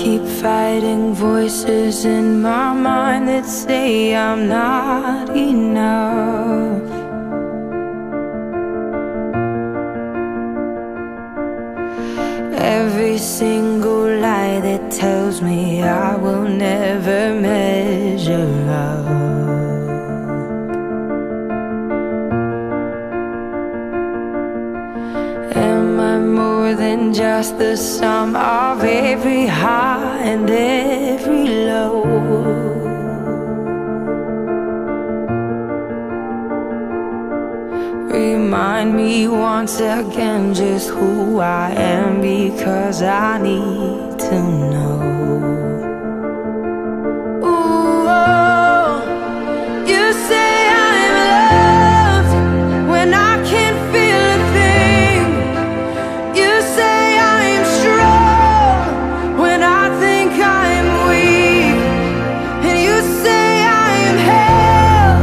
keep fighting voices in my mind that say I'm not enough. Every single lie that tells me I will never measure up. Am I more than just the sum of every high and every low? Remind me once again just who I am, because I need to know. Ooh, oh, you say I'm loved when I can't feel a thing. You say I'm strong when I think I'm weak. And you say I am held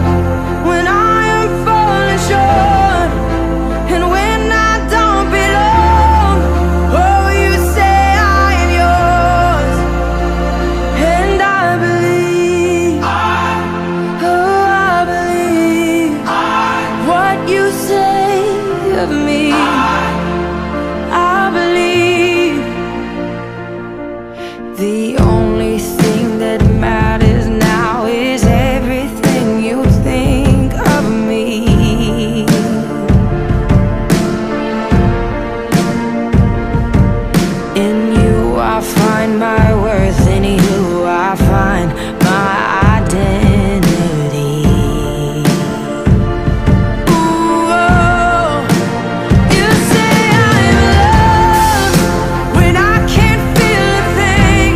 when I am falling short. And when I don't belong, oh, you say I am yours. And I believe, oh, I believe what you say of me. I believe the only thing that matters now is everything you think of me. In you I find my worth, in you I find my identity. Ooh, oh, you say I'm loved when I can't feel a thing.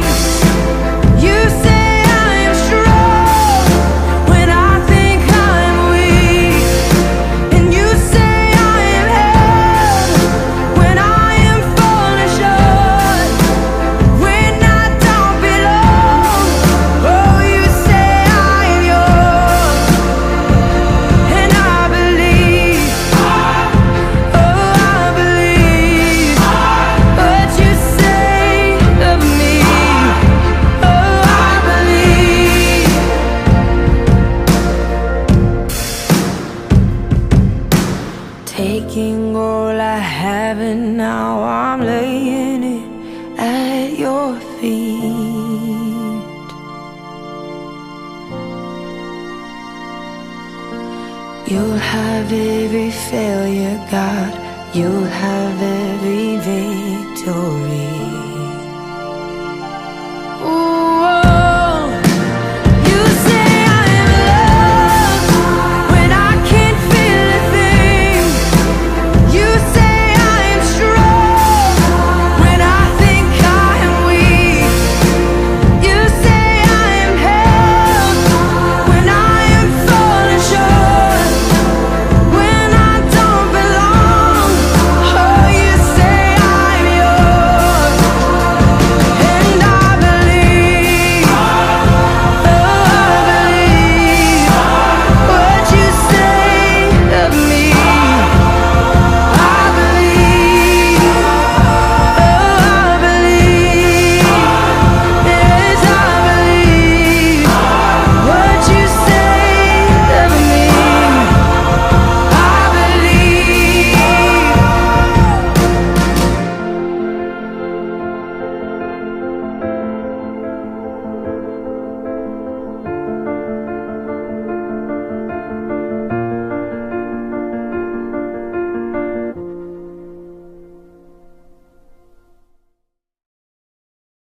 You say I'm strong when I think I'm weak. And you say I am held when I am falling short. When I don't belong, oh, you say I am yours. And I believe, oh, I believe what you say of me. Oh, I believe. Taking all I have and now I'm laying it at your feet. You'll have every failure, God. You'll have every victory.